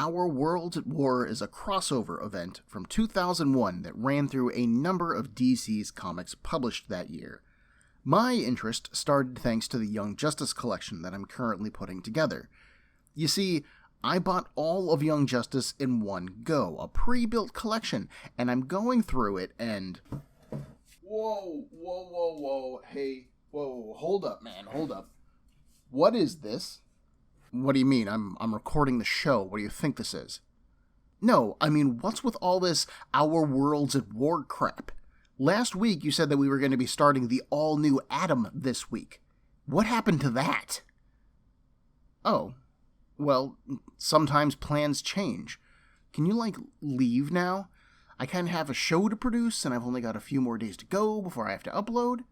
Our Worlds at War is a crossover event from 2001 that ran through a number of DC's comics published that year. My interest started thanks to the Young Justice collection that I'm currently putting together. You see, I bought all of Young Justice in one go, a pre-built collection, and I'm going through it and... Whoa, hey, hold up, man, hold up. What is this? What do you mean? I'm recording the show. What do you think this is? No, I mean, what's with all this Our Worlds at War crap? Last week you said that we were going to be starting the all-new Atom this week. What happened to that? Oh, well, sometimes plans change. Can you, leave now? I kind of have a show to produce, and I've only got a few more days to go before I have to upload.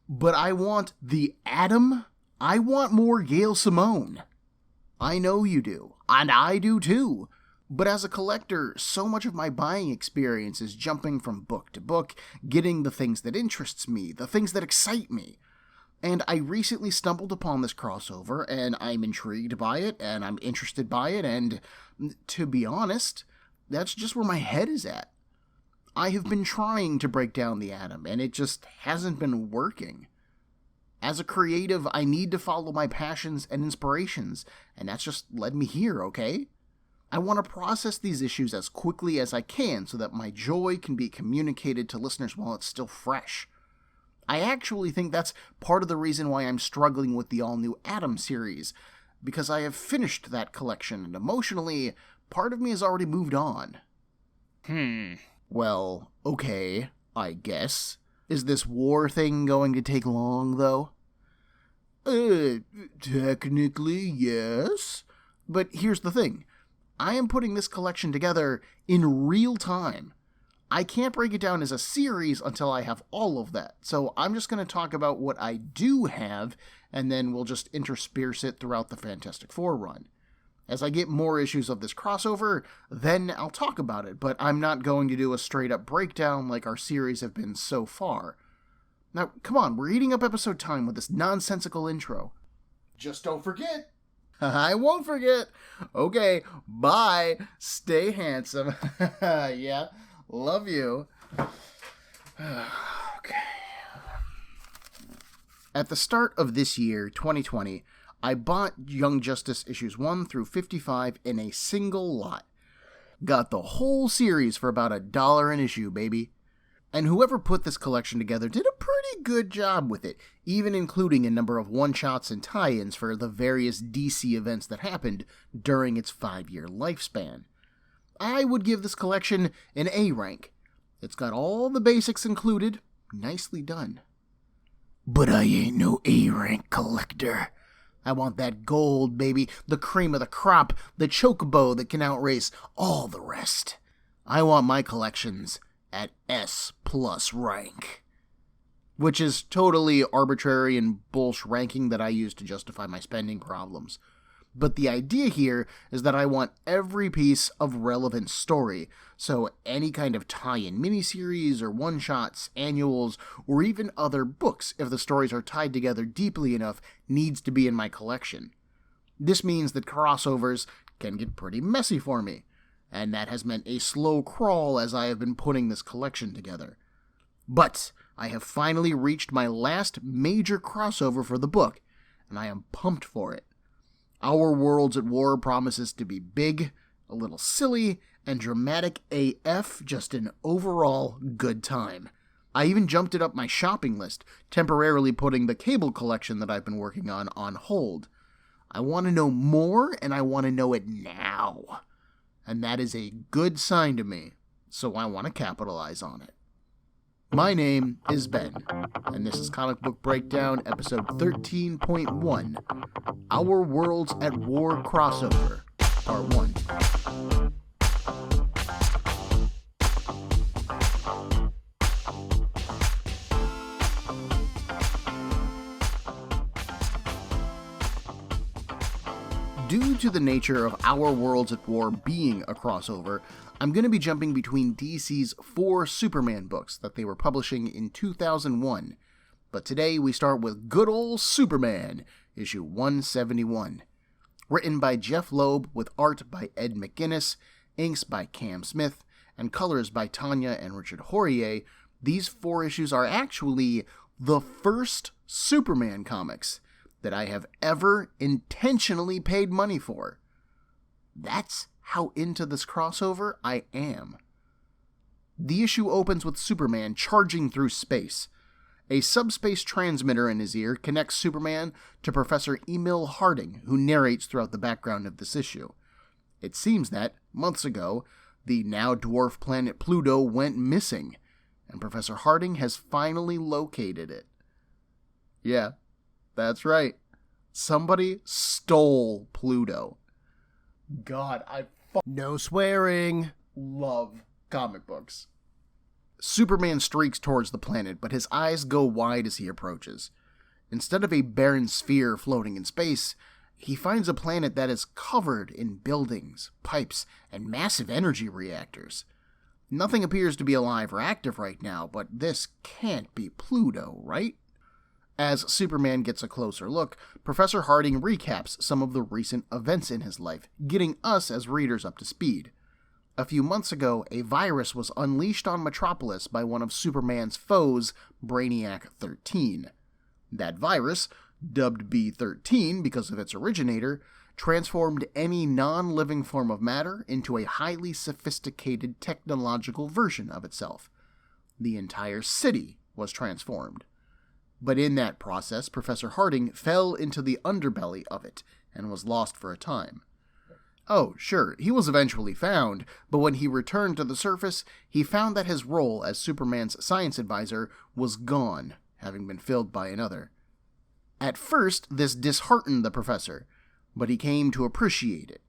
But I want the Atom? I want more Gail Simone. I know you do, and I do too. But as a collector, so much of my buying experience is jumping from book to book, getting the things that interests me, the things that excite me. And I recently stumbled upon this crossover, and I'm intrigued by it, and I'm interested by it, and to be honest, that's just where my head is at. I have been trying to break down the Atom, and it just hasn't been working. As a creative, I need to follow my passions and inspirations, and that's just led me here, okay? I want to process these issues as quickly as I can so that my joy can be communicated to listeners while it's still fresh. I actually think that's part of the reason why I'm struggling with the all-new Atom series, because I have finished that collection, and emotionally, part of me has already moved on. Well, okay, I guess. Is this war thing going to take long, though? Technically, yes. But here's the thing. I am putting this collection together in real time. I can't break it down as a series until I have all of that, so I'm just going to talk about what I do have, and then we'll just intersperse it throughout the Fantastic Four run. As I get more issues of this crossover, then I'll talk about it, but I'm not going to do a straight-up breakdown like our series have been so far. Now, come on, we're eating up episode time with this nonsensical intro. Just don't forget. I won't forget. Okay, bye. Stay handsome. Yeah, love you. Okay. At the start of this year, 2020, I bought Young Justice issues 1 through 55 in a single lot. Got the whole series for about $1 an issue, baby. And whoever put this collection together did a pretty good job with it, even including a number of one-shots and tie-ins for the various DC events that happened during its 5-year lifespan. I would give this collection an A rank. It's got all the basics included. Nicely done. But I ain't no A rank collector. I want that gold, baby, the cream of the crop, the chocobo that can outrace all the rest. I want my collections at S+ rank. Which is totally arbitrary and bullshit ranking that I use to justify my spending problems. But the idea here is that I want every piece of relevant story, so any kind of tie-in miniseries or one-shots, annuals, or even other books, if the stories are tied together deeply enough, needs to be in my collection. This means that crossovers can get pretty messy for me, and that has meant a slow crawl as I have been putting this collection together. But I have finally reached my last major crossover for the book, and I am pumped for it. Our Worlds at War promises to be big, a little silly, and dramatic AF, just an overall good time. I even jumped it up my shopping list, temporarily putting the Cable collection that I've been working on hold. I want to know more, and I want to know it now. And that is a good sign to me, so I want to capitalize on it. My name is Ben, and this is Comic Book Breakdown, episode 13.1, Our Worlds at War Crossover, Part 1. Due to the nature of Our Worlds at War being a crossover, I'm going to be jumping between DC's 4 Superman books that they were publishing in 2001. But today we start with good old Superman, issue 171. Written by Jeff Loeb with art by Ed McGuinness, inks by Cam Smith, and colors by Tanya and Richard Hourier, these 4 issues are actually the first Superman comics that I have ever intentionally paid money for. That's how into this crossover I am. The issue opens with Superman charging through space. A subspace transmitter in his ear connects Superman to Professor Emil Harding, who narrates throughout the background of this issue. It seems that, months ago, the now dwarf planet Pluto went missing, and Professor Harding has finally located it. Yeah, that's right. Somebody stole Pluto. God, No swearing. love comic books. Superman streaks towards the planet, but his eyes go wide as he approaches. Instead of a barren sphere floating in space, he finds a planet that is covered in buildings, pipes, and massive energy reactors. Nothing appears to be alive or active right now, but this can't be Pluto, right? As Superman gets a closer look, Professor Harding recaps some of the recent events in his life, getting us as readers up to speed. A few months ago, a virus was unleashed on Metropolis by one of Superman's foes, Brainiac 13. That virus, dubbed B-13 because of its originator, transformed any non-living form of matter into a highly sophisticated technological version of itself. The entire city was transformed. But in that process, Professor Harding fell into the underbelly of it and was lost for a time. Oh, sure, he was eventually found, but when he returned to the surface, he found that his role as Superman's science advisor was gone, having been filled by another. At first, this disheartened the professor, but he came to appreciate it.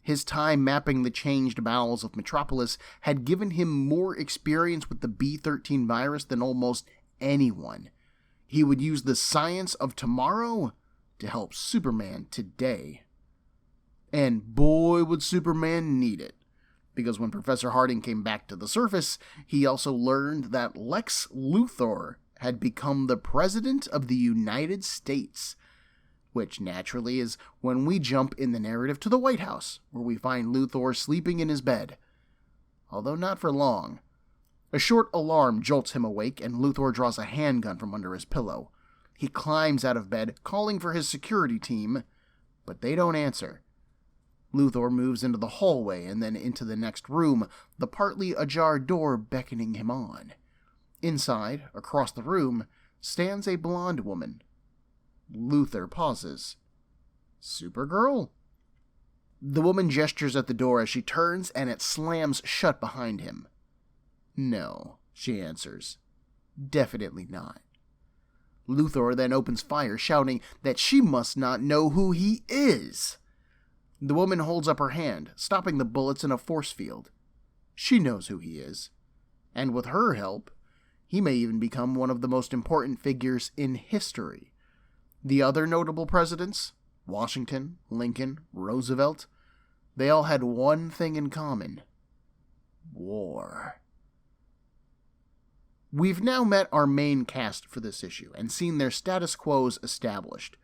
His time mapping the changed bowels of Metropolis had given him more experience with the B-13 virus than almost anyone. He would use the science of tomorrow to help Superman today. And boy, would Superman need it. Because when Professor Harding came back to the surface, he also learned that Lex Luthor had become the President of the United States. Which naturally is when we jump in the narrative to the White House, where we find Luthor sleeping in his bed. Although not for long. A short alarm jolts him awake, and Luthor draws a handgun from under his pillow. He climbs out of bed, calling for his security team, but they don't answer. Luthor moves into the hallway and then into the next room, the partly ajar door beckoning him on. Inside, across the room, stands a blonde woman. Luthor pauses. Supergirl? The woman gestures at the door as she turns, and it slams shut behind him. No, she answers. Definitely not. Luthor then opens fire, shouting that she must not know who he is. The woman holds up her hand, stopping the bullets in a force field. She knows who he is. And with her help, he may even become one of the most important figures in history. The other notable presidents, Washington, Lincoln, Roosevelt, they all had one thing in common. War. We've now met our main cast for this issue and seen their status quos established.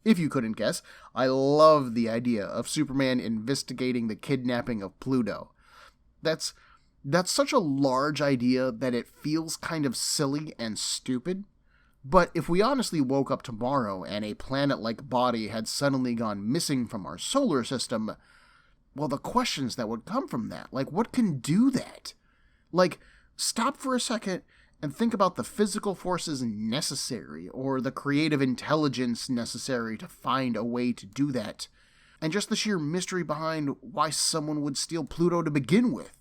If you couldn't guess, I love the idea of Superman investigating the kidnapping of Pluto. That's such a large idea that it feels kind of silly and stupid. But if we honestly woke up tomorrow and a planet-like body had suddenly gone missing from our solar system, well, the questions that would come from that, like, what can do that? Like, stop for a second and think about the physical forces necessary, or the creative intelligence necessary to find a way to do that, and just the sheer mystery behind why someone would steal Pluto to begin with.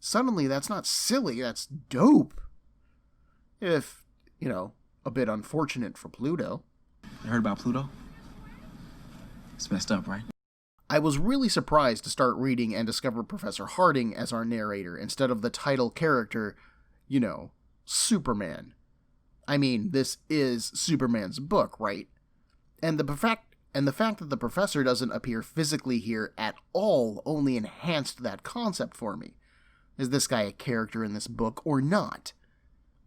Suddenly, that's not silly, that's dope. If, a bit unfortunate for Pluto. You heard about Pluto? It's messed up, right? I was really surprised to start reading and discover Professor Harding as our narrator instead of the title character, Superman. I mean, this is Superman's book, right? And the fact that the professor doesn't appear physically here at all only enhanced that concept for me. Is this guy a character in this book or not?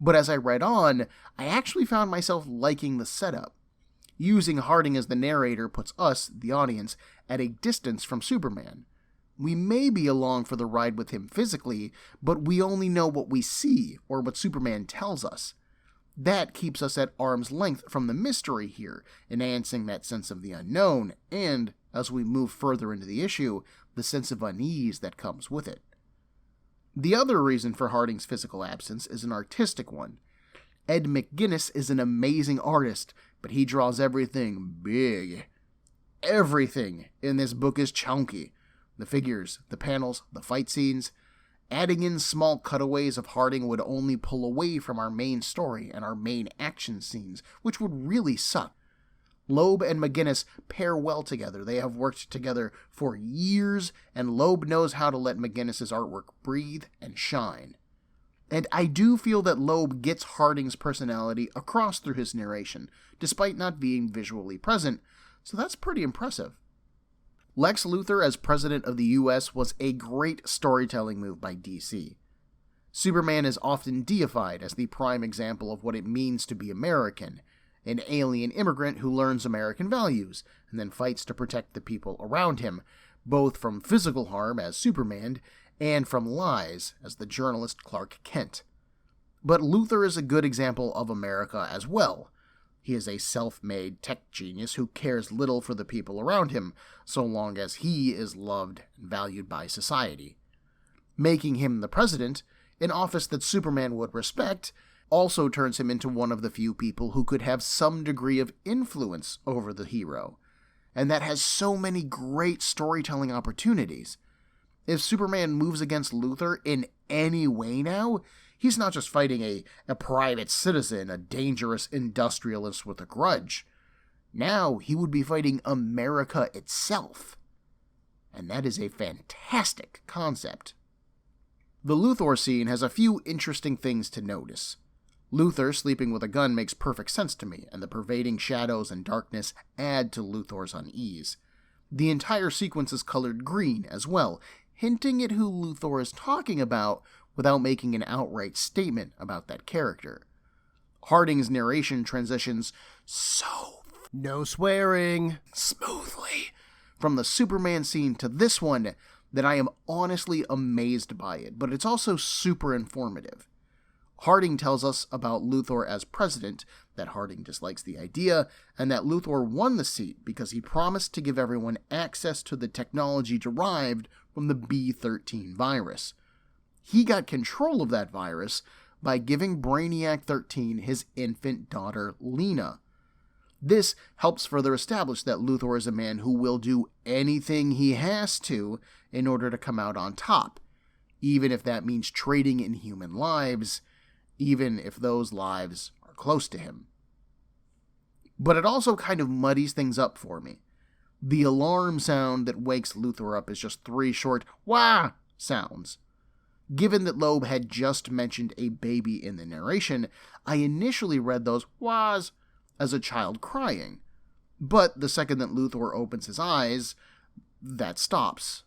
But as I read on, I actually found myself liking the setup. Using Harding as the narrator puts us, the audience, at a distance from Superman. We may be along for the ride with him physically, but we only know what we see, or what Superman tells us. That keeps us at arm's length from the mystery here, enhancing that sense of the unknown, and, as we move further into the issue, the sense of unease that comes with it. The other reason for Harding's physical absence is an artistic one. Ed McGuinness is an amazing artist, but he draws everything big. Everything in this book is chunky. The figures, the panels, the fight scenes. Adding in small cutaways of Harding would only pull away from our main story and our main action scenes, which would really suck. Loeb and McGuinness pair well together. They have worked together for years, and Loeb knows how to let McGuinness's artwork breathe and shine. And I do feel that Loeb gets Harding's personality across through his narration, despite not being visually present, so that's pretty impressive. Lex Luthor as President of the U.S. was a great storytelling move by DC. Superman is often deified as the prime example of what it means to be American, an alien immigrant who learns American values and then fights to protect the people around him, both from physical harm as Superman and from lies as the journalist Clark Kent. But Luthor is a good example of America as well. He is a self-made tech genius who cares little for the people around him, so long as he is loved and valued by society. Making him the president, an office that Superman would respect, also turns him into one of the few people who could have some degree of influence over the hero, and that has so many great storytelling opportunities. If Superman moves against Luthor in any way now, he's not just fighting a private citizen, a dangerous industrialist with a grudge. Now he would be fighting America itself. And that is a fantastic concept. The Luthor scene has a few interesting things to notice. Luthor sleeping with a gun makes perfect sense to me, and the pervading shadows and darkness add to Luthor's unease. The entire sequence is colored green as well, hinting at who Luthor is talking about without making an outright statement about that character. Harding's narration transitions so No swearing. smoothly from the Superman scene to this one that I am honestly amazed by it, but it's also super informative. Harding tells us about Luthor as president, that Harding dislikes the idea, and that Luthor won the seat because he promised to give everyone access to the technology derived from the B-13 virus. He got control of that virus by giving Brainiac 13 his infant daughter, Lena. This helps further establish that Luthor is a man who will do anything he has to in order to come out on top, even if that means trading in human lives, even if those lives are close to him. But it also kind of muddies things up for me. The alarm sound that wakes Luthor up is just 3 short wah sounds. Given that Loeb had just mentioned a baby in the narration, I initially read those wahs as a child crying. But the second that Luthor opens his eyes, that stops.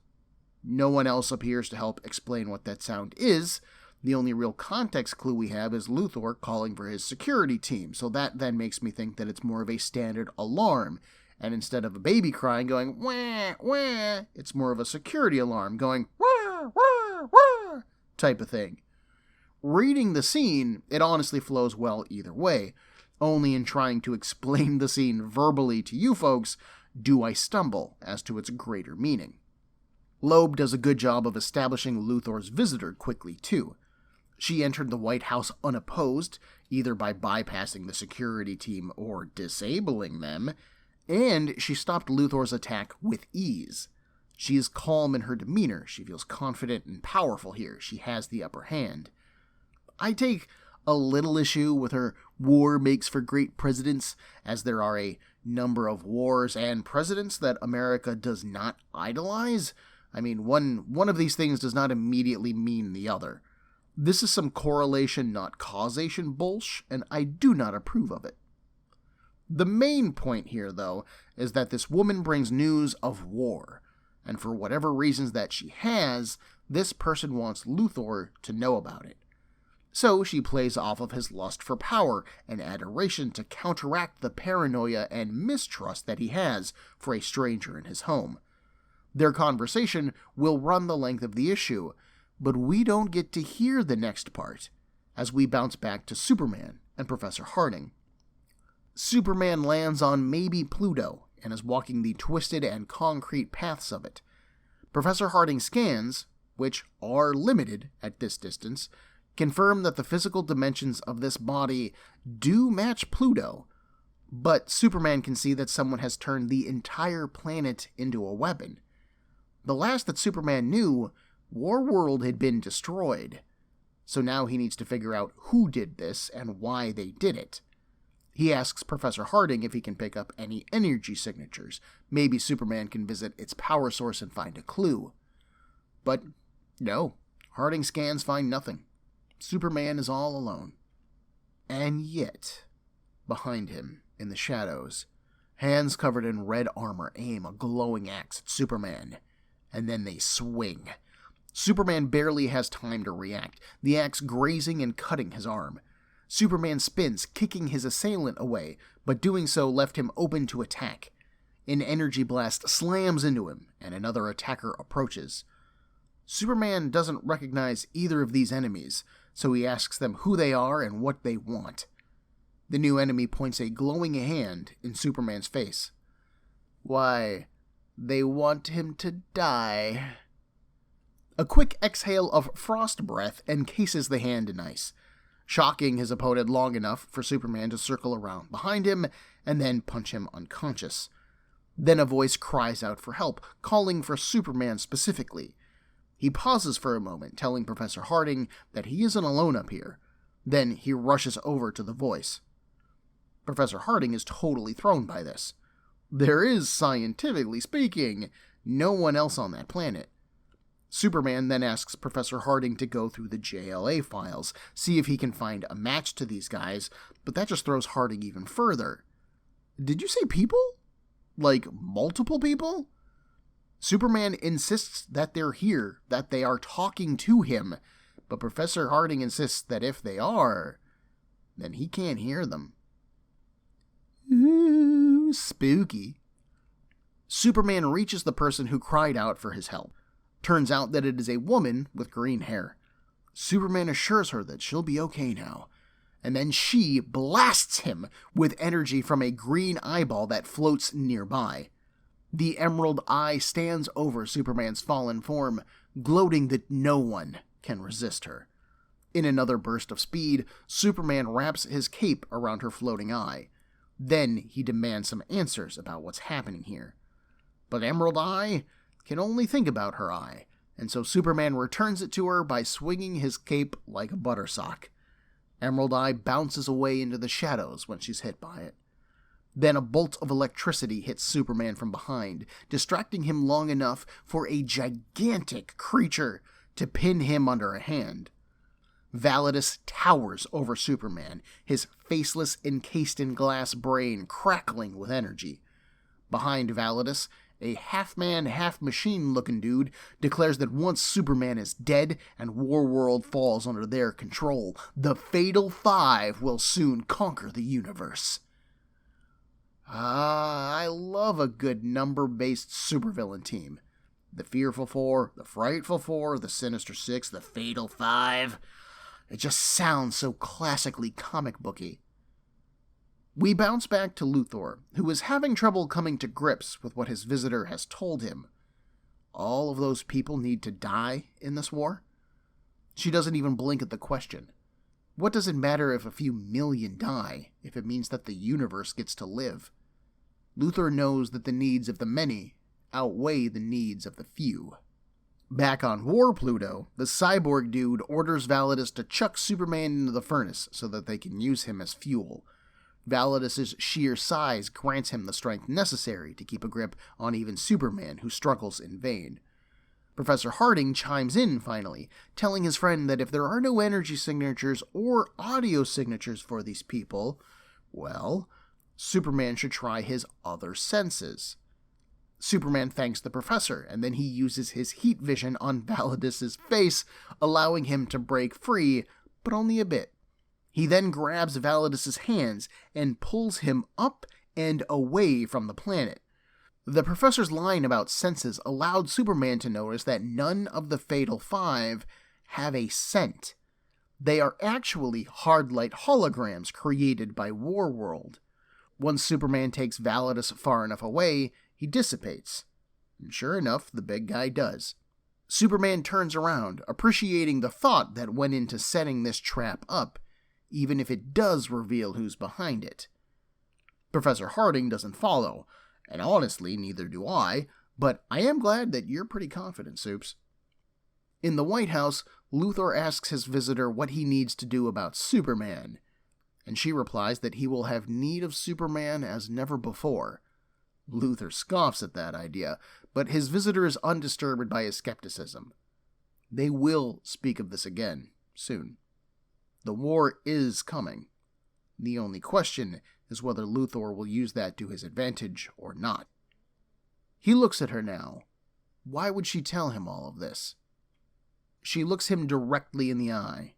No one else appears to help explain what that sound is. The only real context clue we have is Luthor calling for his security team, so that then makes me think that it's more of a standard alarm, and instead of a baby crying going wah, wah, it's more of a security alarm going wah, wah, wah type of thing. Reading the scene, it honestly flows well either way. Only in trying to explain the scene verbally to you folks do I stumble as to its greater meaning. Loeb does a good job of establishing Luthor's visitor quickly, too. She entered the White House unopposed, either by bypassing the security team or disabling them, and she stopped Luthor's attack with ease. She is calm in her demeanor. She feels confident and powerful here. She has the upper hand. I take a little issue with her war makes for great presidents, as there are a number of wars and presidents that America does not idolize. I mean, one of these things does not immediately mean the other. This is some correlation, not causation bullsh, and I do not approve of it. The main point here, though, is that this woman brings news of war, and for whatever reasons that she has, this person wants Luthor to know about it. So she plays off of his lust for power and adoration to counteract the paranoia and mistrust that he has for a stranger in his home. Their conversation will run the length of the issue, but we don't get to hear the next part, as we bounce back to Superman and Professor Harding. Superman lands on maybe Pluto and is walking the twisted and concrete paths of it. Professor Harding's scans, which are limited at this distance, confirm that the physical dimensions of this body do match Pluto, but Superman can see that someone has turned the entire planet into a weapon. The last that Superman knew, Warworld had been destroyed, so now he needs to figure out who did this and why they did it. He asks Professor Harding if he can pick up any energy signatures. Maybe Superman can visit its power source and find a clue. But no, Harding scans find nothing. Superman is all alone. And yet, behind him, in the shadows, hands covered in red armor aim a glowing axe at Superman, and then they swing. Superman barely has time to react, the axe grazing and cutting his arm. Superman spins, kicking his assailant away, but doing so left him open to attack. An energy blast slams into him, and another attacker approaches. Superman doesn't recognize either of these enemies, so he asks them who they are and what they want. The new enemy points a glowing hand in Superman's face. Why, they want him to die. A quick exhale of frost breath encases the hand in ice, shocking his opponent long enough for Superman to circle around behind him and then punch him unconscious. Then a voice cries out for help, calling for Superman specifically. He pauses for a moment, telling Professor Harding that he isn't alone up here. Then he rushes over to the voice. Professor Harding is totally thrown by this. There is, scientifically speaking, no one else on that planet. Superman then asks Professor Harding to go through the JLA files, see if he can find a match to these guys, but that just throws Harding even further. Did you say people? Like, multiple people? Superman insists that they're here, that they are talking to him, but Professor Harding insists that if they are, then he can't hear them. Ooh, spooky. Superman reaches the person who cried out for his help. Turns out that it is a woman with green hair. Superman assures her that she'll be okay now, and then she blasts him with energy from a green eyeball that floats nearby. The emerald eye stands over Superman's fallen form, gloating that no one can resist her. In another burst of speed, Superman wraps his cape around her floating eye. Then he demands some answers about what's happening here. But Emerald Eye can only think about her eye, and so Superman returns it to her by swinging his cape like a buttersock. Emerald Eye bounces away into the shadows when she's hit by it. Then a bolt of electricity hits Superman from behind, distracting him long enough for a gigantic creature to pin him under a hand. Validus towers over Superman, his faceless, encased in glass brain crackling with energy. Behind Validus, a half-man, half-machine looking dude declares that once Superman is dead and Warworld falls under their control, the Fatal Five will soon conquer the universe. I love a good number-based supervillain team. The Fearful Four, the Frightful Four, the Sinister Six, the Fatal Five. It just sounds so classically comic booky. We bounce back to Luthor, who is having trouble coming to grips with what his visitor has told him. All of those people need to die in this war? She doesn't even blink at the question. What does it matter if a few million die, if it means that the universe gets to live? Luthor knows that the needs of the many outweigh the needs of the few. Back on War Pluto, the cyborg dude orders Validus to chuck Superman into the furnace so that they can use him as fuel. Validus's sheer size grants him the strength necessary to keep a grip on even Superman, who struggles in vain. Professor Harding chimes in finally, telling his friend that if there are no energy signatures or audio signatures for these people, well, Superman should try his other senses. Superman thanks the professor, and then he uses his heat vision on Validus's face, allowing him to break free, but only a bit. He then grabs Validus's hands and pulls him up and away from the planet. The professor's line about senses allowed Superman to notice that none of the Fatal Five have a scent. They are actually hard light holograms created by Warworld. Once Superman takes Validus far enough away, he dissipates. And sure enough, the big guy does. Superman turns around, appreciating the thought that went into setting this trap up, even if it does reveal who's behind it. Professor Harding doesn't follow, and honestly, neither do I, but I am glad that you're pretty confident, Soups. In the White House, Luthor asks his visitor what he needs to do about Superman, and she replies that he will have need of Superman as never before. Luthor scoffs at that idea, but his visitor is undisturbed by his skepticism. They will speak of this again, soon. The war is coming. The only question is whether Luthor will use that to his advantage or not. He looks at her now. Why would she tell him all of this? She looks him directly in the eye.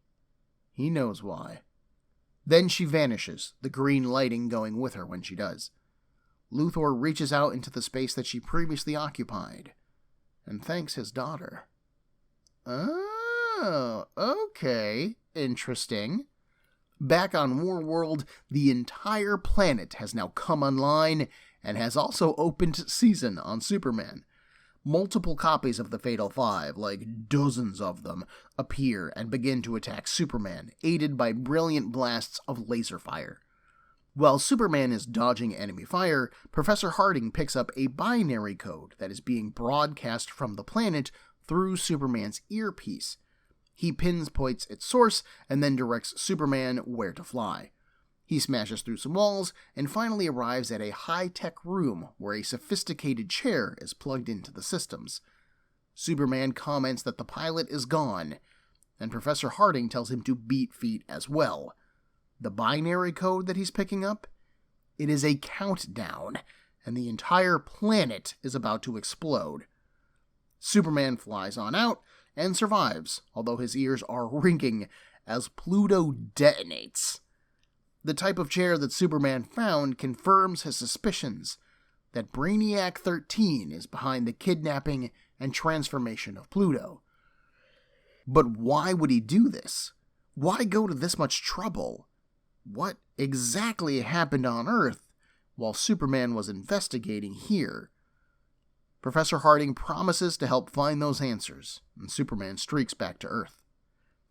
He knows why. Then she vanishes, the green lighting going with her when she does. Luthor reaches out into the space that she previously occupied, and thanks his daughter. Oh, okay, interesting. Back on Warworld, the entire planet has now come online and has also opened season on Superman. Multiple copies of the Fatal Five, like dozens of them, appear and begin to attack Superman, aided by brilliant blasts of laser fire. While Superman is dodging enemy fire, Professor Harding picks up a binary code that is being broadcast from the planet through Superman's earpiece. He pinpoints its source and then directs Superman where to fly. He smashes through some walls and finally arrives at a high-tech room where a sophisticated chair is plugged into the systems. Superman comments that the pilot is gone, and Professor Harding tells him to beat feet as well. The binary code that he's picking up? It is a countdown, and the entire planet is about to explode. Superman flies on out and survives, although his ears are ringing as Pluto detonates. The type of chair that Superman found confirms his suspicions that Brainiac 13 is behind the kidnapping and transformation of Pluto. But why would he do this? Why go to this much trouble? What exactly happened on Earth while Superman was investigating here? Professor Harding promises to help find those answers, and Superman streaks back to Earth.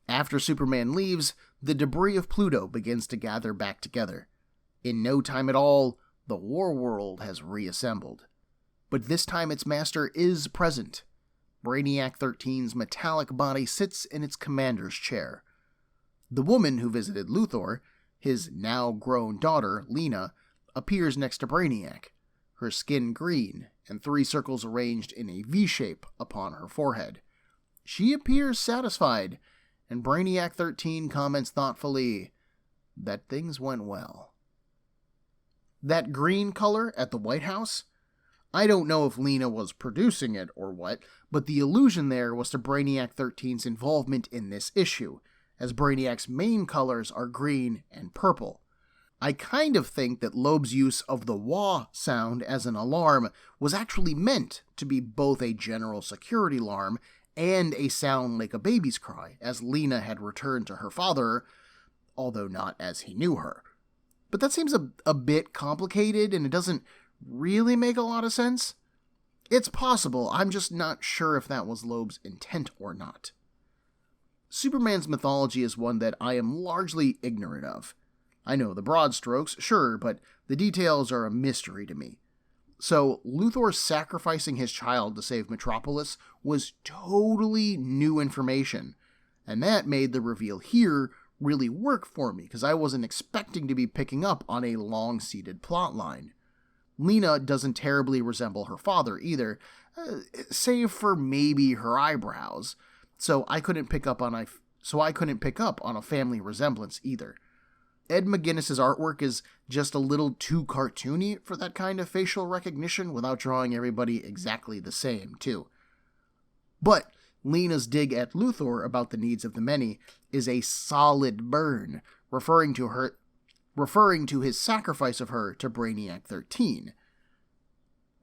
After Superman leaves, the debris of Pluto begins to gather back together. In no time at all, the Warworld has reassembled. But this time its master is present. Brainiac 13's metallic body sits in its commander's chair. The woman who visited Luthor, his now-grown daughter, Lena, appears next to Brainiac, her skin green and 3 circles arranged in a V-shape upon her forehead. She appears satisfied, and Brainiac 13 comments thoughtfully that things went well. That green color at the White House? I don't know if Lena was producing it or what, but the allusion there was to Brainiac 13's involvement in this issue, as Brainiac's main colors are green and purple. I kind of think that Loeb's use of the wah sound as an alarm was actually meant to be both a general security alarm and a sound like a baby's cry, as Lena had returned to her father, although not as he knew her. But that seems a bit complicated, and it doesn't really make a lot of sense. It's possible, I'm just not sure if that was Loeb's intent or not. Superman's mythology is one that I am largely ignorant of. I know the broad strokes, sure, but the details are a mystery to me. So, Luthor sacrificing his child to save Metropolis was totally new information, and that made the reveal here really work for me, because I wasn't expecting to be picking up on a long-seated plotline. Lena doesn't terribly resemble her father either, save for maybe her eyebrows, so I couldn't pick up on a family resemblance either. Ed McGuinness' artwork is just a little too cartoony for that kind of facial recognition without drawing everybody exactly the same, too. But Lena's dig at Luthor about the needs of the many is a solid burn, referring to his sacrifice of her to Brainiac 13.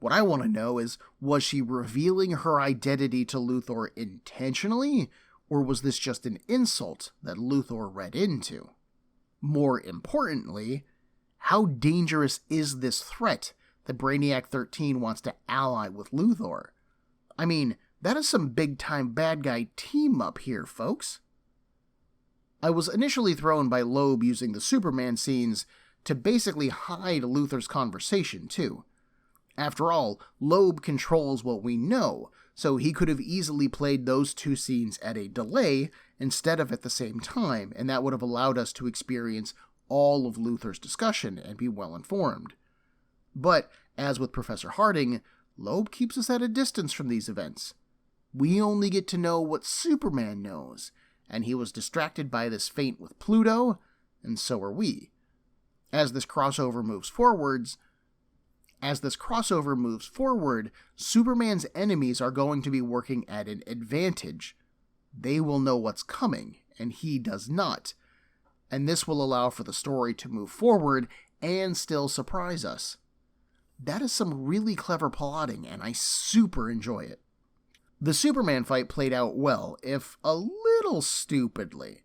What I want to know is, was she revealing her identity to Luthor intentionally, or was this just an insult that Luthor read into? More importantly, how dangerous is this threat that Brainiac 13 wants to ally with Luthor? I mean, that is some big-time bad guy team-up here, folks. I was initially thrown by Loeb using the Superman scenes to basically hide Luthor's conversation, too. After all, Loeb controls what we know, so he could have easily played those two scenes at a delay instead of at the same time, and that would have allowed us to experience all of Luthor's discussion and be well informed. But, as with Professor Harding, Loeb keeps us at a distance from these events. We only get to know what Superman knows, and he was distracted by this feint with Pluto, and so are we. As this crossover moves forward, Superman's enemies are going to be working at an advantage. They will know what's coming, and he does not. And this will allow for the story to move forward and still surprise us. That is some really clever plotting, and I super enjoy it. The Superman fight played out well, if a little stupidly.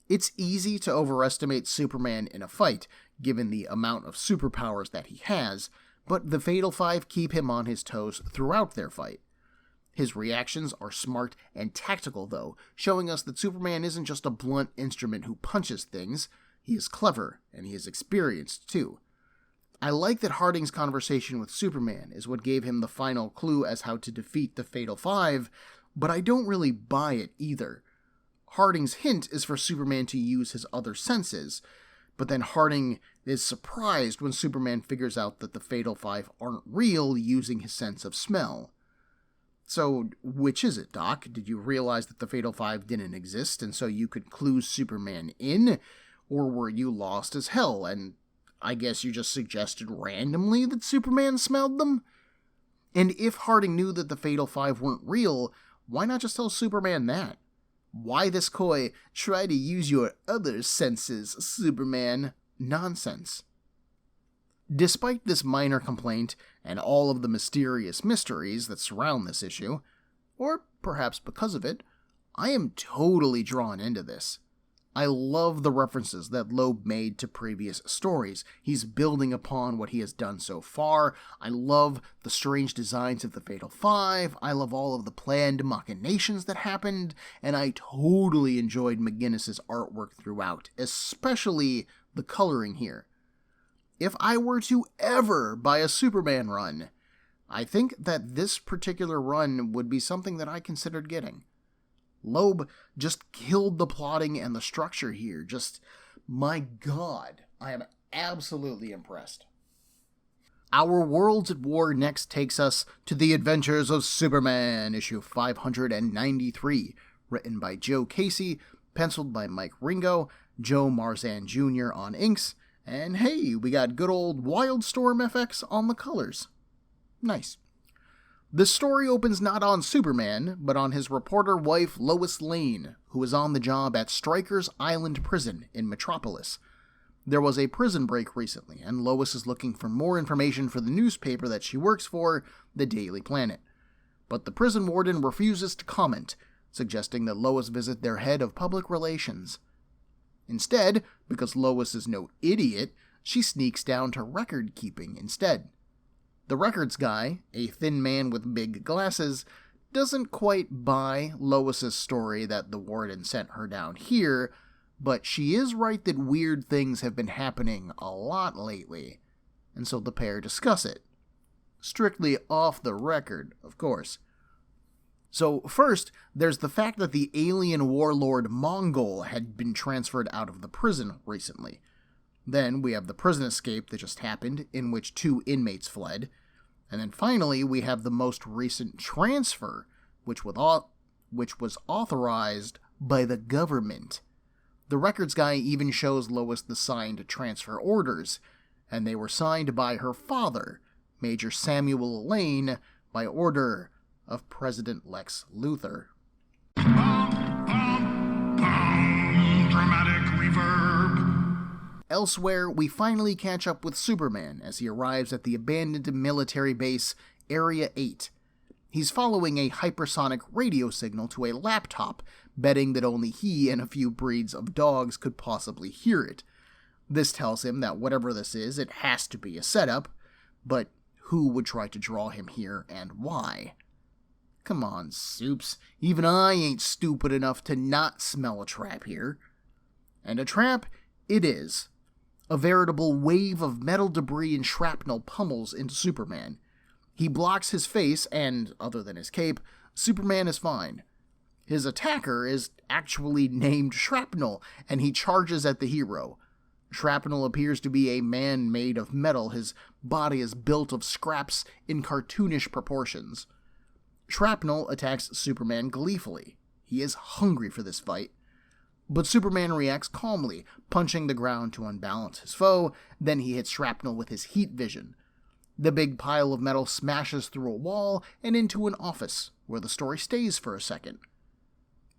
It's easy to overestimate Superman in a fight, given the amount of superpowers that he has, but the Fatal Five keep him on his toes throughout their fight. His reactions are smart and tactical, though, showing us that Superman isn't just a blunt instrument who punches things. He is clever, and he is experienced, too. I like that Harding's conversation with Superman is what gave him the final clue as how to defeat the Fatal Five, but I don't really buy it either. Harding's hint is for Superman to use his other senses, but then Harding is surprised when Superman figures out that the Fatal Five aren't real using his sense of smell. So, which is it, Doc? Did you realize that the Fatal Five didn't exist and so you could clue Superman in? Or were you lost as hell and I guess you just suggested randomly that Superman smelled them? And if Harding knew that the Fatal Five weren't real, why not just tell Superman that? Why this coy, try to use your other senses, Superman, nonsense? Despite this minor complaint and all of the mysterious mysteries that surround this issue, or perhaps because of it, I am totally drawn into this. I love the references that Loeb made to previous stories. He's building upon what he has done so far. I love the strange designs of the Fatal Five. I love all of the planned machinations that happened, and I totally enjoyed McGuinness's artwork throughout, especially the coloring here. If I were to ever buy a Superman run, I think that this particular run would be something that I considered getting. Loeb just killed the plotting and the structure here. Just, my God, I am absolutely impressed. Our Worlds at War next takes us to The Adventures of Superman, issue 593, written by Joe Casey, penciled by Mike Ringo, Joe Marzan Jr. on inks, and hey, we got good old Wildstorm FX on the colors. Nice. The story opens not on Superman, but on his reporter wife Lois Lane, who is on the job at Stryker's Island Prison in Metropolis. There was a prison break recently, and Lois is looking for more information for the newspaper that she works for, the Daily Planet. But the prison warden refuses to comment, suggesting that Lois visit their head of public relations. Instead, because Lois is no idiot, she sneaks down to record keeping instead. The records guy, a thin man with big glasses, doesn't quite buy Lois's story that the warden sent her down here, but she is right that weird things have been happening a lot lately, and so the pair discuss it. Strictly off the record, of course. So first, there's the fact that the alien warlord Mongol had been transferred out of the prison recently. Then we have the prison escape that just happened, in which 2 inmates fled. And then finally, we have the most recent transfer, which was authorized by the government. The records guy even shows Lois the signed transfer orders, and they were signed by her father, Major Samuel Lane, by order of President Lex Luthor. dramatic reverb. Elsewhere, we finally catch up with Superman as he arrives at the abandoned military base, Area 8. He's following a hypersonic radio signal to a laptop, betting that only he and a few breeds of dogs could possibly hear it. This tells him that whatever this is, it has to be a setup, but who would try to draw him here and why? Come on, Soups. Even I ain't stupid enough to not smell a trap here. And a trap it is. A veritable wave of metal debris and shrapnel pummels into Superman. He blocks his face, and, other than his cape, Superman is fine. His attacker is actually named Shrapnel, and he charges at the hero. Shrapnel appears to be a man made of metal. His body is built of scraps in cartoonish proportions. Shrapnel attacks Superman gleefully. He is hungry for this fight. But Superman reacts calmly, punching the ground to unbalance his foe. Then he hits Shrapnel with his heat vision. The big pile of metal smashes through a wall and into an office, where the story stays for a second.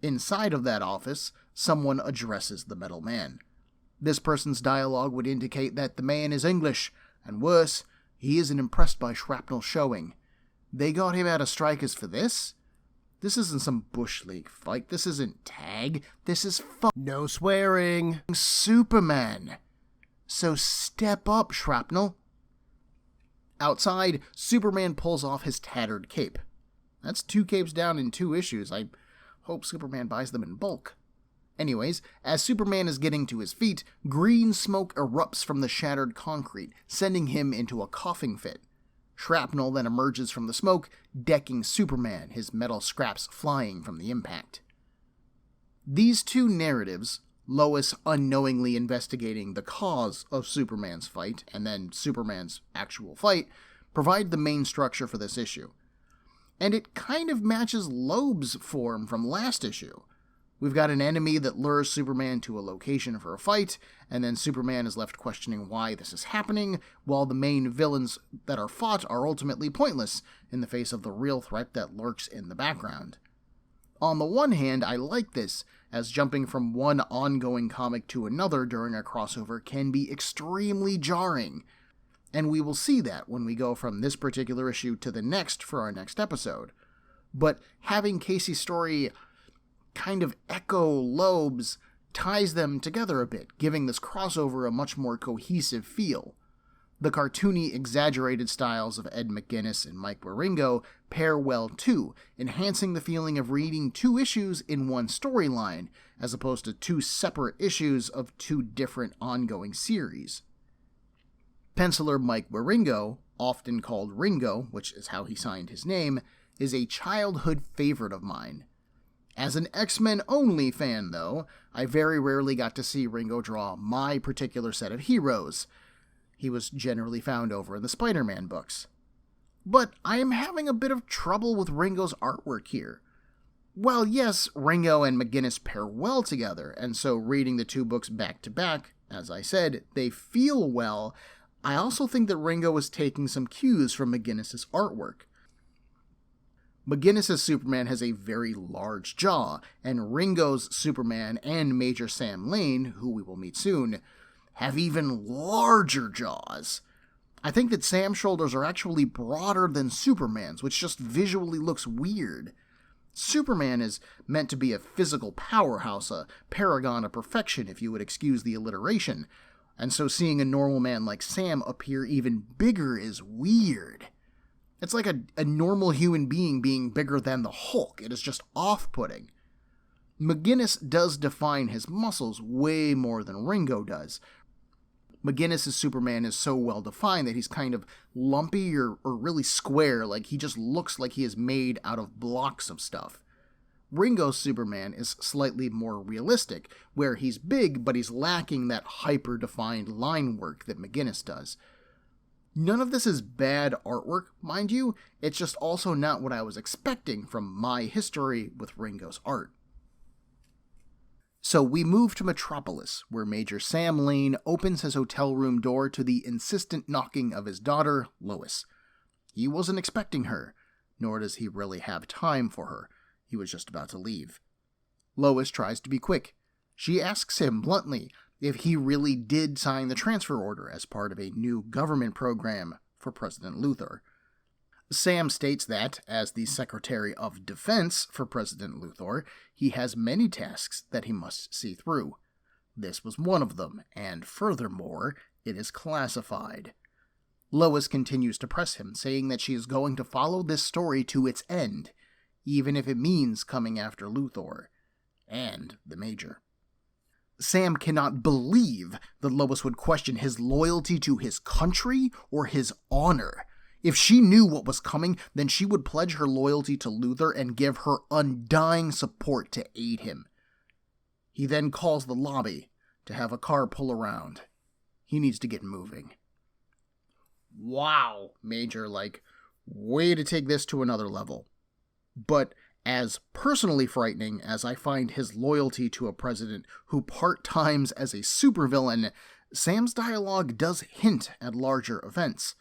Inside of that office, someone addresses the metal man. This person's dialogue would indicate that the man is English, and worse, he isn't impressed by Shrapnel's showing. They got him out of strikers for this? This isn't some Bush League fight. This isn't tag. This is No swearing. Superman. So step up, Shrapnel. Outside, Superman pulls off his tattered cape. That's 2 capes down in 2 issues. I hope Superman buys them in bulk. Anyways, as Superman is getting to his feet, green smoke erupts from the shattered concrete, sending him into a coughing fit. Shrapnel then emerges from the smoke, decking Superman, his metal scraps flying from the impact. These 2 narratives, Lois unknowingly investigating the cause of Superman's fight, and then Superman's actual fight, provide the main structure for this issue. And it kind of matches Loeb's form from last issue. We've got an enemy that lures Superman to a location for a fight, and then Superman is left questioning why this is happening, while the main villains that are fought are ultimately pointless in the face of the real threat that lurks in the background. On the one hand, I like this, as jumping from one ongoing comic to another during a crossover can be extremely jarring, and we will see that when we go from this particular issue to the next for our next episode. But having Casey's story kind of echo Loeb's ties them together a bit, giving this crossover a much more cohesive feel. The cartoony, exaggerated styles of Ed McGuinness and Mike Wieringo pair well too, enhancing the feeling of reading 2 issues in one storyline, as opposed to 2 separate issues of 2 different ongoing series. Penciler Mike Wieringo, often called Ringo, which is how he signed his name, is a childhood favorite of mine. As an X-Men only fan, though, I very rarely got to see Ringo draw my particular set of heroes. He was generally found over in the Spider-Man books. But I am having a bit of trouble with Ringo's artwork here. While yes, Ringo and McGuinness pair well together, and so reading the 2 books back to back, as I said, they feel well, I also think that Ringo is taking some cues from McGuinness's artwork. McGuinness's Superman has a very large jaw, and Ringo's Superman and Major Sam Lane, who we will meet soon, have even larger jaws. I think that Sam's shoulders are actually broader than Superman's, which just visually looks weird. Superman is meant to be a physical powerhouse, a paragon of perfection if you would excuse the alliteration, and so seeing a normal man like Sam appear even bigger is weird. It's like a normal human being bigger than the Hulk. It is just off-putting. McGuinness does define his muscles way more than Ringo does. McGuinness's Superman is so well defined that he's kind of lumpy or really square, like he just looks like he is made out of blocks of stuff. Ringo's Superman is slightly more realistic, where he's big but he's lacking that hyper-defined line work that McGuinness does. None of this is bad artwork, mind you, it's just also not what I was expecting from my history with Ringo's art. So we move to Metropolis, where Major Sam Lane opens his hotel room door to the insistent knocking of his daughter, Lois. He wasn't expecting her, nor does he really have time for her. He was just about to leave. Lois tries to be quick. She asks him bluntly if he really did sign the transfer order as part of a new government program for President Luthor. Sam states that, as the Secretary of Defense for President Luthor, he has many tasks that he must see through. This was one of them, and furthermore, it is classified. Lois continues to press him, saying that she is going to follow this story to its end, even if it means coming after Luthor and the Major. Sam cannot believe that Lois would question his loyalty to his country or his honor. If she knew what was coming, then she would pledge her loyalty to Luthor and give her undying support to aid him. He then calls the lobby to have a car pull around. He needs to get moving. Wow, Major, way to take this to another level. But as personally frightening as I find his loyalty to a president who part-times as a supervillain, Sam's dialogue does hint at larger events.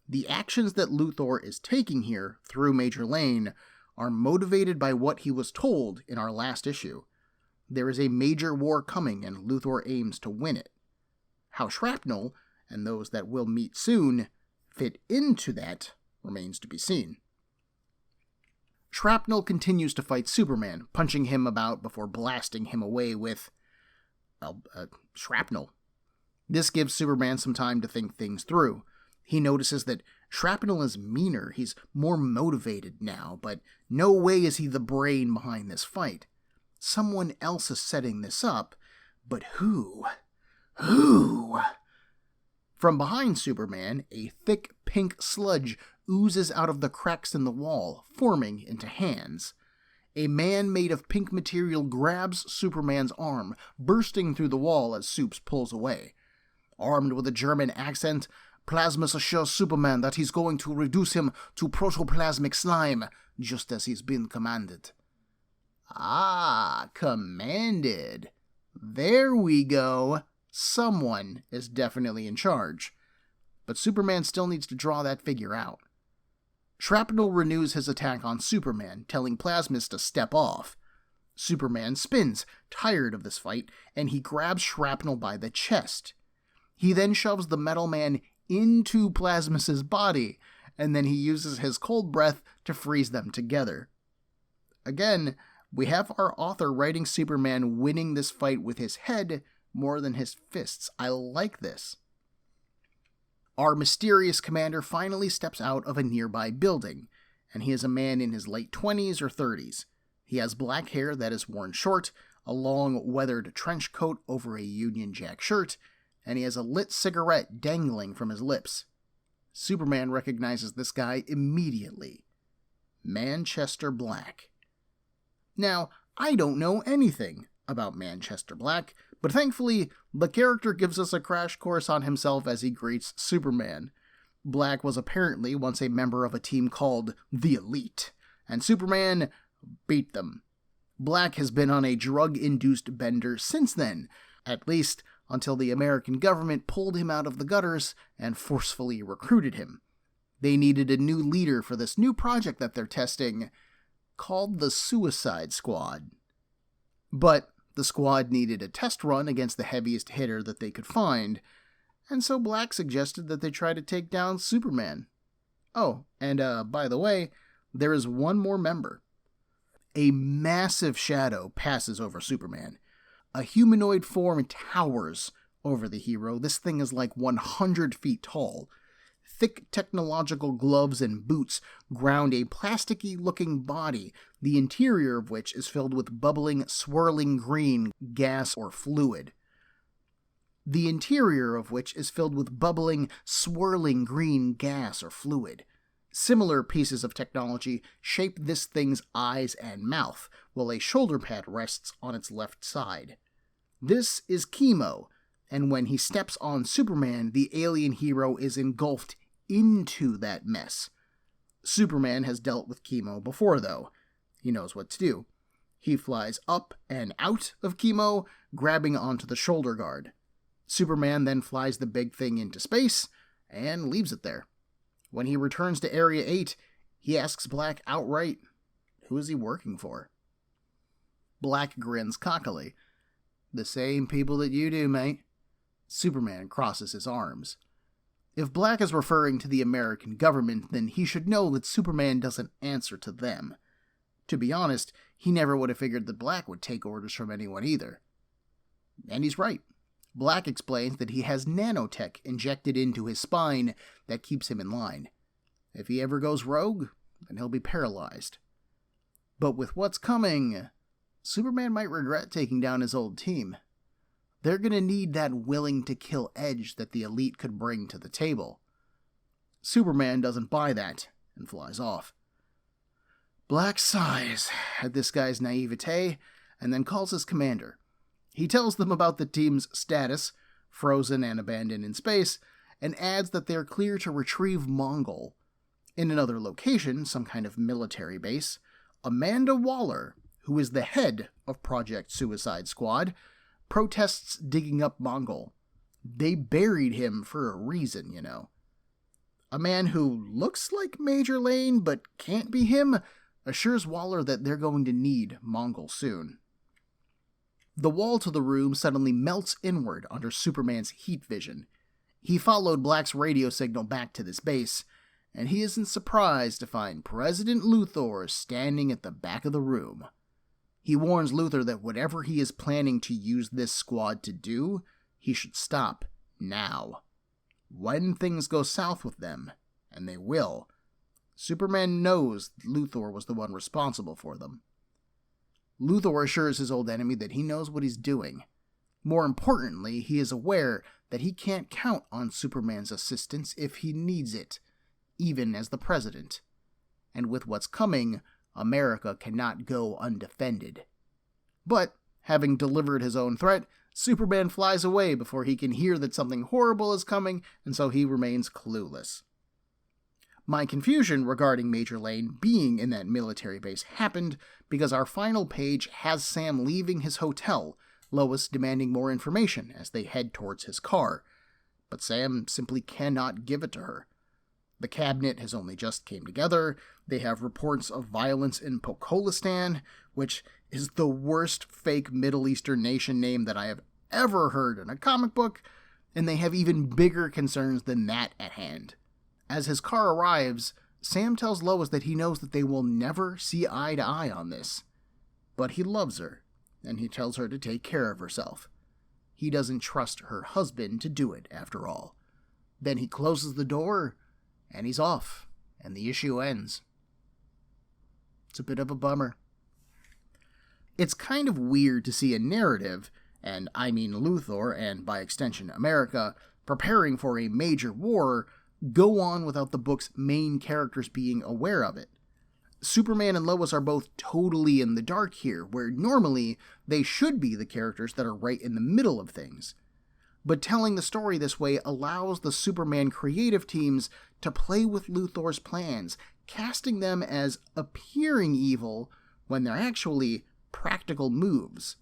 The actions that Luthor is taking here through Major Lane are motivated by what he was told in our last issue. There is a major war coming and Luthor aims to win it. How Shrapnel, and those that will meet soon, fit into that remains to be seen. Shrapnel continues to fight Superman, punching him about before blasting him away with, shrapnel. This gives Superman some time to think things through. He notices that Shrapnel is meaner, he's more motivated now, but no way is he the brain behind this fight. Someone else is setting this up, but who? Who? From behind Superman, a thick pink sludge oozes out of the cracks in the wall, forming into hands. A man made of pink material grabs Superman's arm, bursting through the wall as Supes pulls away. Armed with a German accent, Plasmus assures Superman that he's going to reduce him to protoplasmic slime, just as he's been commanded. Ah, commanded. There we go. Someone is definitely in charge. But Superman still needs to draw that figure out. Shrapnel renews his attack on Superman, telling Plasmus to step off. Superman spins, tired of this fight, and he grabs Shrapnel by the chest. He then shoves the Metal Man into Plasmus's body, and then he uses his cold breath to freeze them together. Again, we have our author writing Superman winning this fight with his head more than his fists. I like this. Our mysterious commander finally steps out of a nearby building, and he is a man in his late 20s or 30s. He has black hair that is worn short, a long weathered trench coat over a Union Jack shirt, and he has a lit cigarette dangling from his lips. Superman recognizes this guy immediately. Manchester Black. Now, I don't know anything about Manchester Black, but thankfully, the character gives us a crash course on himself as he greets Superman. Black was apparently once a member of a team called the Elite, and Superman beat them. Black has been on a drug-induced bender since then, at least until the American government pulled him out of the gutters and forcefully recruited him. They needed a new leader for this new project that they're testing, called the Suicide Squad. But the squad needed a test run against the heaviest hitter that they could find, and so Black suggested that they try to take down Superman. Oh, and by the way, there is one more member. A massive shadow passes over Superman. A humanoid form towers over the hero. This thing is like 100 feet tall. Thick technological gloves and boots ground a plasticky-looking body, the interior of which is filled with bubbling, swirling green gas or fluid. Similar pieces of technology shape this thing's eyes and mouth, while a shoulder pad rests on its left side. This is Chemo, and when he steps on Superman, the alien hero is engulfed into that mess. Superman has dealt with Chemo before, though. He knows what to do. He flies up and out of Chemo, grabbing onto the shoulder guard. Superman then flies the big thing into space and leaves it there. When he returns to Area 8, he asks Black outright, who is he working for? Black grins cockily. The same people that you do, mate. Superman crosses his arms. If Black is referring to the American government, then he should know that Superman doesn't answer to them. To be honest, he never would have figured that Black would take orders from anyone either. And he's right. Black explains that he has nanotech injected into his spine that keeps him in line. If he ever goes rogue, then he'll be paralyzed. But with what's coming, Superman might regret taking down his old team. They're going to need that willing-to-kill edge that the elite could bring to the table. Superman doesn't buy that and flies off. Black sighs at this guy's naivete and then calls his commander. He tells them about the team's status, frozen and abandoned in space, and adds that they're clear to retrieve Mongol. In another location, some kind of military base, Amanda Waller, who is the head of Project Suicide Squad, protests digging up Mongol. They buried him for a reason, you know. A man who looks like Major Lane but can't be him assures Waller that they're going to need Mongol soon. The wall to the room suddenly melts inward under Superman's heat vision. He followed Black's radio signal back to this base, and he isn't surprised to find President Luthor standing at the back of the room. He warns Luthor that whatever he is planning to use this squad to do, he should stop now. When things go south with them, and they will, Superman knows Luthor was the one responsible for them. Luthor assures his old enemy that he knows what he's doing. More importantly, he is aware that he can't count on Superman's assistance if he needs it, even as the president. And with what's coming, America cannot go undefended. But, having delivered his own threat, Superman flies away before he can hear that something horrible is coming, and so he remains clueless. My confusion regarding Major Lane being in that military base happened because our final page has Sam leaving his hotel, Lois demanding more information as they head towards his car. But Sam simply cannot give it to her. The cabinet has only just came together. They have reports of violence in Pokolistan, which is the worst fake Middle Eastern nation name that I have ever heard in a comic book, and they have even bigger concerns than that at hand. As his car arrives, Sam tells Lois that he knows that they will never see eye to eye on this. But he loves her, and he tells her to take care of herself. He doesn't trust her husband to do it, after all. Then he closes the door, and he's off, and the issue ends. It's a bit of a bummer. It's kind of weird to see a narrative, and I mean Luthor, and by extension America, preparing for a major war, go on without the book's main characters being aware of it. Superman and Lois are both totally in the dark here, where normally they should be the characters that are right in the middle of things. But telling the story this way allows the Superman creative teams to play with Luthor's plans, casting them as appearing evil when they're actually practical moves.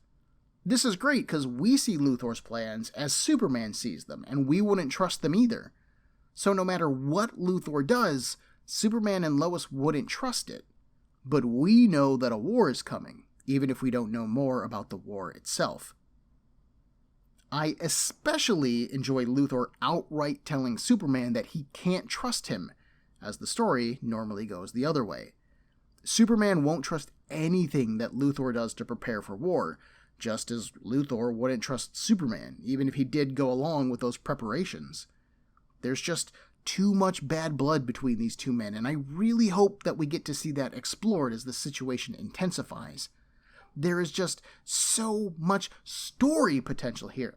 This is great because we see Luthor's plans as Superman sees them, and we wouldn't trust them either. So no matter what Luthor does, Superman and Lois wouldn't trust it. But we know that a war is coming, even if we don't know more about the war itself. I especially enjoy Luthor outright telling Superman that he can't trust him, as the story normally goes the other way. Superman won't trust anything that Luthor does to prepare for war, just as Luthor wouldn't trust Superman, even if he did go along with those preparations. There's just too much bad blood between these two men, and I really hope that we get to see that explored as the situation intensifies. There is just so much story potential here.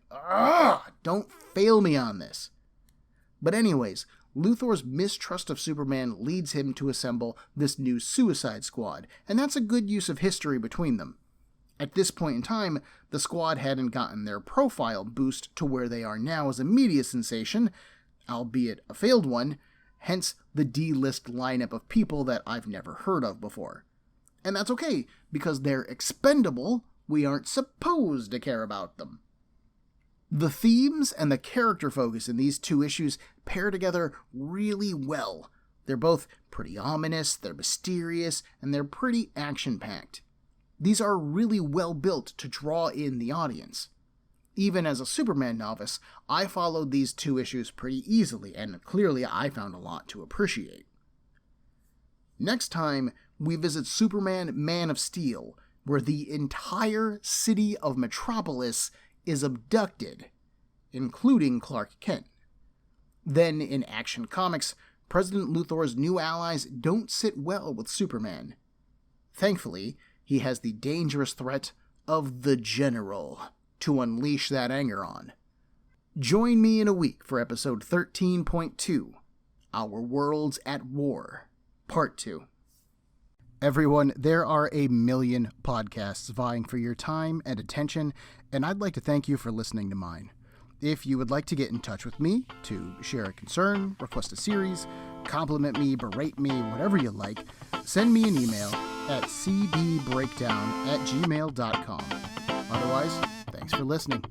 Don't fail me on this. But anyways, Luthor's mistrust of Superman leads him to assemble this new Suicide Squad, and that's a good use of history between them. At this point in time, the squad hadn't gotten their profile boost to where they are now as a media sensation, albeit a failed one, hence the D-list lineup of people that I've never heard of before. And that's okay, because they're expendable, we aren't supposed to care about them. The themes and the character focus in these two issues pair together really well. They're both pretty ominous, they're mysterious, and they're pretty action-packed. These are really well built to draw in the audience. Even as a Superman novice, I followed these 2 issues pretty easily, and clearly I found a lot to appreciate. Next time, we visit Superman Man of Steel, where the entire city of Metropolis is abducted, including Clark Kent. Then, in Action Comics, President Luthor's new allies don't sit well with Superman. Thankfully, he has the dangerous threat of the General to unleash that anger on. Join me in a week for episode 13.2, Our Worlds at War, Part 2. Everyone, there are a million podcasts vying for your time and attention, and I'd like to thank you for listening to mine. If you would like to get in touch with me, to share a concern, request a series, compliment me, berate me, whatever you like, send me an email at cbbreakdown@gmail.com. Otherwise, thanks for listening.